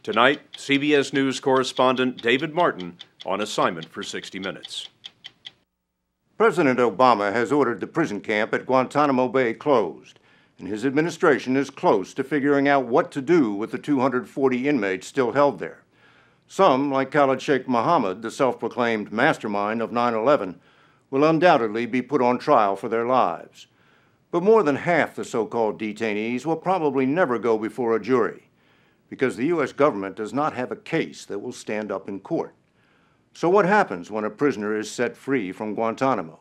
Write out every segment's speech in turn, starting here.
Tonight, CBS News correspondent David Martin on assignment for 60 Minutes. President Obama has ordered the prison camp at Guantanamo Bay closed, and his administration is close to figuring out what to do with the 240 inmates still held there. Some, like Khalid Sheikh Mohammed, the self-proclaimed mastermind of 9/11, will undoubtedly be put on trial for their lives. But more than half the so-called detainees will probably never go before a jury, because the U.S. government does not have a case that will stand up in court. So what happens when a prisoner is set free from Guantanamo?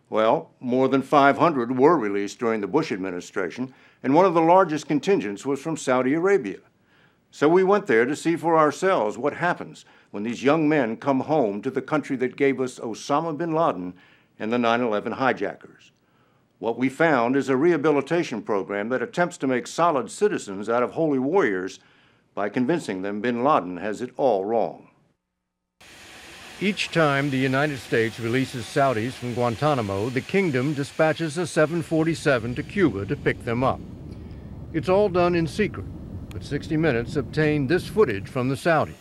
Well, more than 500 were released during the Bush administration, and one of the largest contingents was from Saudi Arabia. So we went there to see for ourselves what happens when these young men come home to the country that gave us Osama Bin Laden and the 9/11 hijackers. What we found is a rehabilitation program that attempts to make solid citizens out of holy warriors by convincing them Bin Laden has it all wrong. Each time the United States releases Saudis from Guantanamo, the kingdom dispatches a 747 to Cuba to pick them up. It's all done in secret, but 60 Minutes obtained this footage from the Saudis.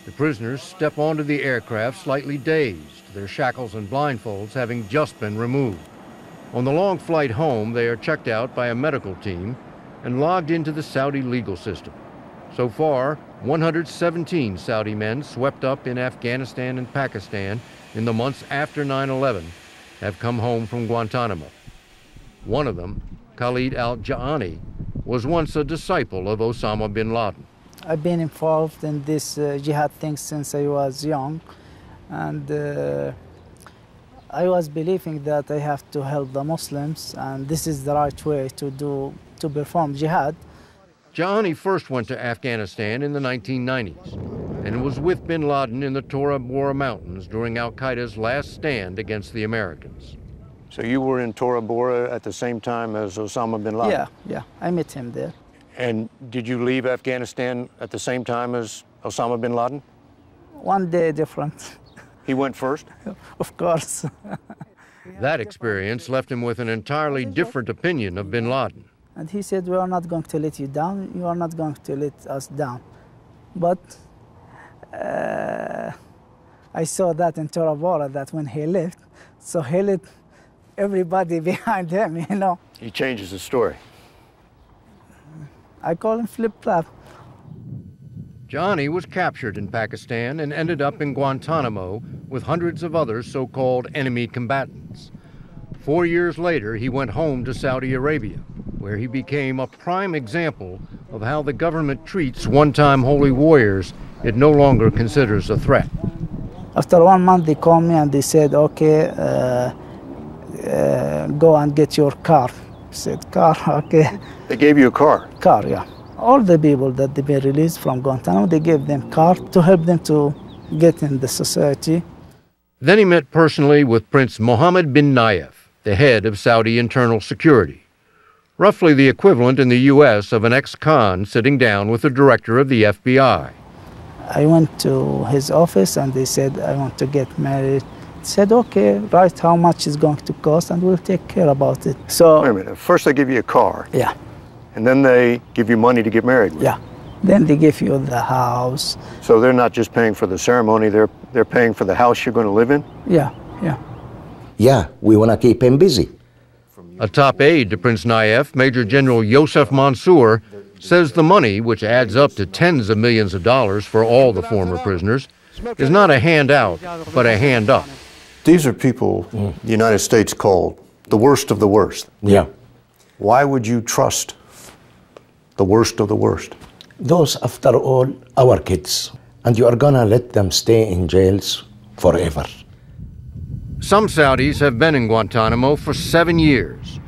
The prisoners step onto the aircraft slightly dazed, their shackles and blindfolds having just been removed. On the long flight home, they are checked out by a medical team and logged into the Saudi legal system. So far, 117 Saudi men swept up in Afghanistan and Pakistan in the months after 9/11 have come home from Guantanamo. One of them, Khalid al-Ja'ani, was once a disciple of Osama bin Laden. I've been involved in this jihad thing since I was young, and I was believing that I have to help the Muslims, and this is the right way to perform jihad. Ja'ani first went to Afghanistan in the 1990s and was with bin Laden in the Tora Bora Mountains during al-Qaeda's last stand against the Americans. So you were in Tora Bora at the same time as Osama bin Laden? Yeah, I met him there. And did you leave Afghanistan at the same time as Osama bin Laden? One day different. He went first? Of course. That experience left him with an entirely different opinion of bin Laden. And he said, we are not going to let you down, you are not going to let us down. But I saw that in Tora Bora, that when he left, so he let everybody behind him, you know. He changes his story. I call him flip-flop. Ja'ani was captured in Pakistan and ended up in Guantanamo with hundreds of other so-called enemy combatants. 4 years later, he went home to Saudi Arabia, where he became a prime example of how the government treats one-time holy warriors it no longer considers a threat. After 1 month, they called me and they said, okay, go and get your car. I said, car, okay. They gave you a car? Car, yeah. All the people that they been released from Guantanamo, they gave them car to help them to get in the society. Then he met personally with Prince Mohammed bin Nayef, the head of Saudi internal security, roughly the equivalent in the U.S. of an ex-con sitting down with the director of the FBI. I went to his office and they said, I want to get married. He said, okay, write how much it's going to cost and we'll take care about it. So, wait a minute, first they give you a car. Yeah. And then they give you money to get married with. Yeah. Then they give you the house. So they're not just paying for the ceremony, they're paying for the house you're going to live in? Yeah. Yeah, we want to keep him busy. A top aide to Prince Nayef, Major General Yosef Mansour, says the money, which adds up to tens of millions of dollars for all the former prisoners, is not a handout, but a hand up. These are people the United States called the worst of the worst. Yeah. Why would you trust the worst of the worst? Those, after all, our kids. And you are gonna let them stay in jails forever. Some Saudis have been in Guantanamo for 7 years,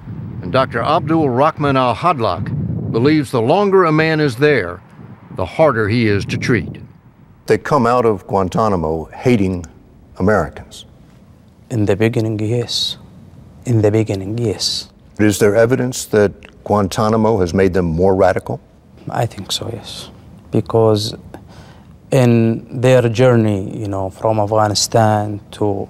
and Dr. Abdul Rahman al-Hadlak believes the longer a man is there, the harder he is to treat. They come out of Guantanamo hating Americans. In the beginning, yes. In the beginning, yes. Is there evidence that Guantanamo has made them more radical? I think so, yes. Because in their journey, you know, from Afghanistan to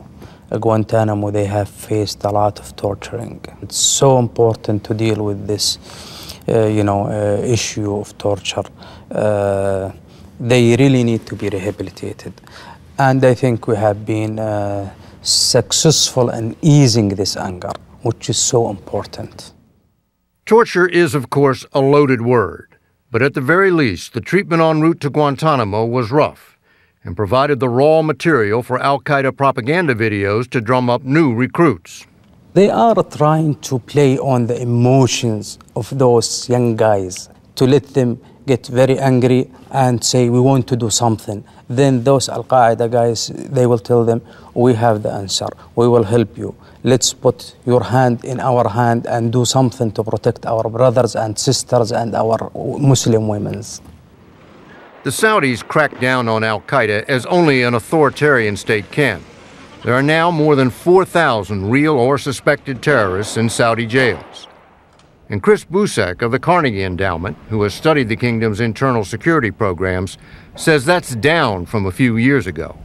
Guantanamo, they have faced a lot of torturing. It's so important to deal with this, issue of torture. they really need to be rehabilitated. And I think we have been successful in easing this anger, which is so important. Torture is, of course, a loaded word, but at the very least, the treatment en route to Guantanamo was rough and provided the raw material for al-Qaeda propaganda videos to drum up new recruits. They are trying to play on the emotions of those young guys, to let them get very angry and say, we want to do something. Then those al-Qaeda guys, they will tell them, we have the answer, we will help you. Let's put your hand in our hand and do something to protect our brothers and sisters and our Muslim women. The Saudis cracked down on al-Qaeda as only an authoritarian state can. There are now more than 4,000 real or suspected terrorists in Saudi jails. And Chris Busek of the Carnegie Endowment, who has studied the kingdom's internal security programs, says that's down from a few years ago.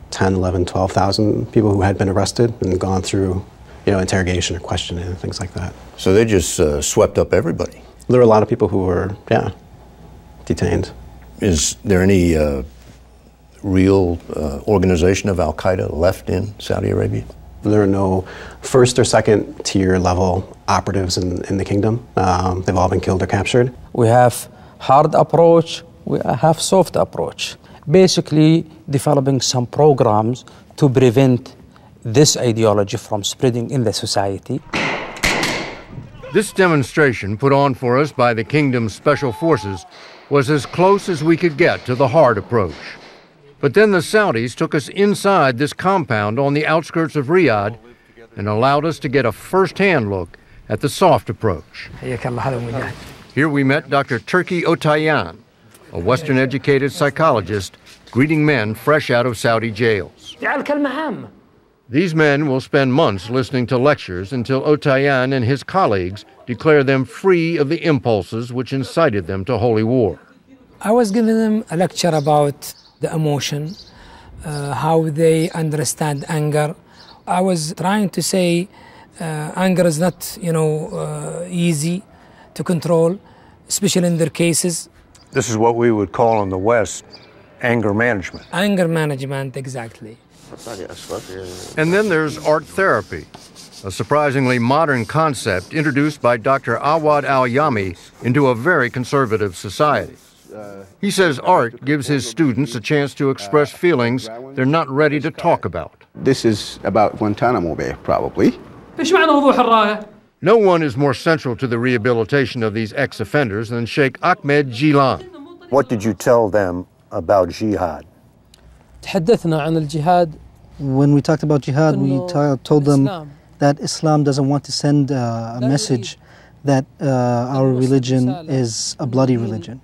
10, 11, 12,000 people who had been arrested and gone through, interrogation or questioning and things like that. So they just swept up everybody? There were a lot of people who were, detained. Is there any real organization of al-Qaeda left in Saudi Arabia? There are no first or second tier level operatives in the kingdom. They've all been killed or captured. We have hard approach, we have soft approach. Basically developing some programs to prevent this ideology from spreading in the society. This demonstration put on for us by the kingdom's special forces was as close as we could get to the hard approach. But then the Saudis took us inside this compound on the outskirts of Riyadh and allowed us to get a first-hand look at the soft approach. Here we met Dr. Turki Otayan, a Western-educated psychologist greeting men fresh out of Saudi jails. These men will spend months listening to lectures until Otayan and his colleagues declare them free of the impulses which incited them to holy war. I was giving them a lecture about the emotion, how they understand anger. I was trying to say anger is not, easy to control, especially in their cases. This is what we would call in the West anger management. Anger management, exactly. And then there's art therapy, a surprisingly modern concept introduced by Dr. Awad Al-Yami into a very conservative society. He says art gives his students a chance to express feelings they're not ready to talk about. This is about Guantanamo Bay, probably. No one is more central to the rehabilitation of these ex-offenders than Sheikh Ahmed Jilan. What did you tell them about jihad? When we talked about jihad, we told them that Islam doesn't want to send a message that our religion is a bloody religion.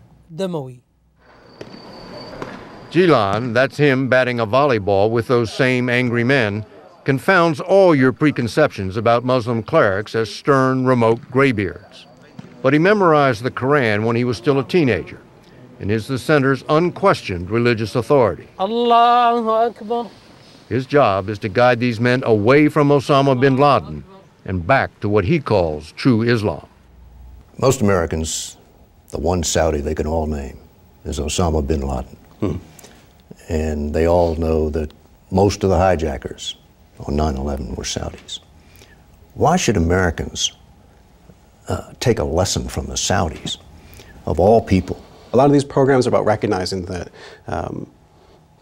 Jilan, that's him batting a volleyball with those same angry men, confounds all your preconceptions about Muslim clerics as stern, remote graybeards. But he memorized the Quran when he was still a teenager and is the center's unquestioned religious authority. Allahu Akbar. His job is to guide these men away from Osama Bin Laden and back to what he calls true Islam. Most Americans, the one Saudi they can all name is Osama Bin Laden. And they all know that most of the hijackers on 9/11 were Saudis. Why should Americans take a lesson from the Saudis, of all people? A lot of these programs are about recognizing that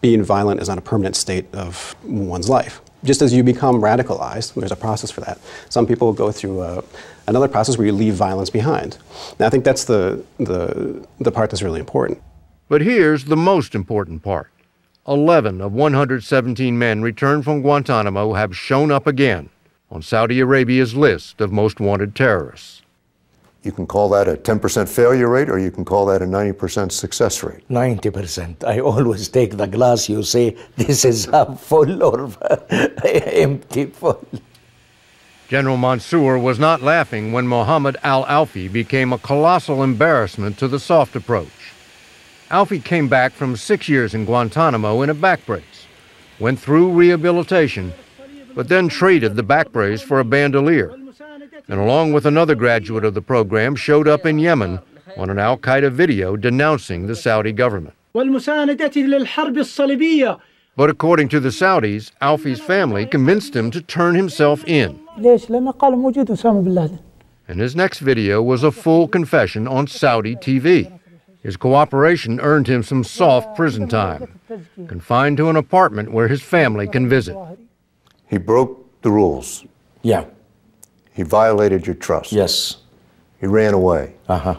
being violent is not a permanent state of one's life. Just as you become radicalized, there's a process for that. Some people go through another process where you leave violence behind. And I think that's the part that's really important. But here's the most important part. 11 of 117 men returned from Guantanamo have shown up again on Saudi Arabia's list of most wanted terrorists. You can call that a 10% failure rate, or you can call that a 90% success rate. 90%. I always take the glass, you say, this is half full or empty full. General Mansour was not laughing when Mohammed al-Alfi became a colossal embarrassment to the soft approach. Alfi came back from 6 years in Guantanamo in a back brace, went through rehabilitation, but then traded the back brace for a bandolier, and along with another graduate of the program showed up in Yemen on an al-Qaeda video denouncing the Saudi government. والمساندة للحرب الصليبية. But according to the Saudis, Alfie's family convinced him to turn himself in. ليش؟ لأن قالوا موجود أسامة بن لادن. And his next video was a full confession on Saudi TV. His cooperation earned him some soft prison time, confined to an apartment where his family can visit. He broke the rules. Yeah. He violated your trust. Yes. He ran away. Uh-huh.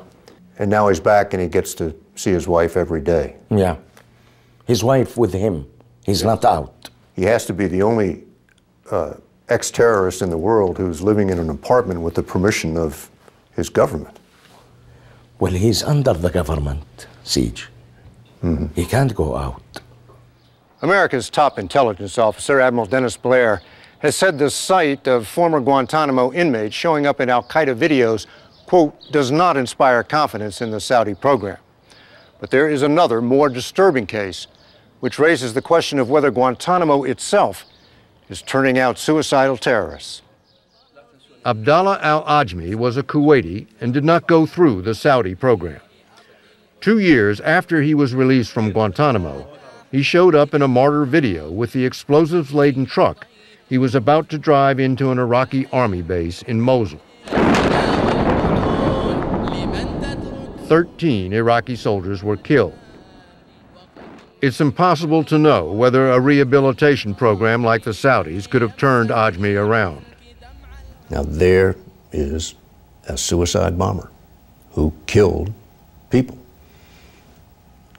And now he's back and he gets to see his wife every day. Yeah. His wife with him. He's not out. He has to be the only ex-terrorist in the world who's living in an apartment with the permission of his government. Well, he's under the government siege. Mm-hmm. He can't go out. America's top intelligence officer, Admiral Dennis Blair, has said the sight of former Guantanamo inmates showing up in al-Qaeda videos, quote, does not inspire confidence in the Saudi program. But there is another, more disturbing case, which raises the question of whether Guantanamo itself is turning out suicidal terrorists. Abdallah al-Ajmi was a Kuwaiti and did not go through the Saudi program. 2 years after he was released from Guantanamo, he showed up in a martyr video with the explosives-laden truck he was about to drive into an Iraqi army base in Mosul. 13 Iraqi soldiers were killed. It's impossible to know whether a rehabilitation program like the Saudis could have turned Ajmi around. Now there is a suicide bomber who killed people.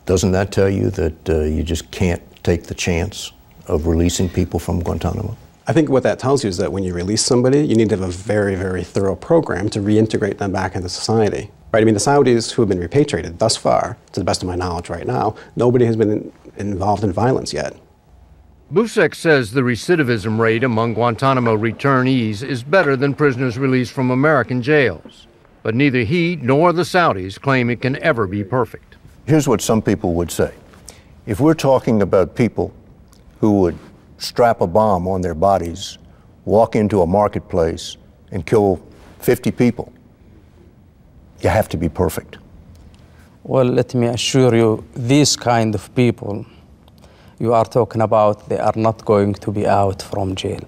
Doesn't that tell you that you just can't take the chance of releasing people from Guantanamo? I think what that tells you is that when you release somebody, you need to have a very, very thorough program to reintegrate them back into society. Right? I mean, the Saudis who have been repatriated thus far, to the best of my knowledge right now, nobody has been involved in violence yet. Busek says the recidivism rate among Guantanamo returnees is better than prisoners released from American jails. But neither he nor the Saudis claim it can ever be perfect. Here's what some people would say. If we're talking about people who would strap a bomb on their bodies, walk into a marketplace, and kill 50 people, you have to be perfect. Well, let me assure you, these kind of people you are talking about, they are not going to be out from jail.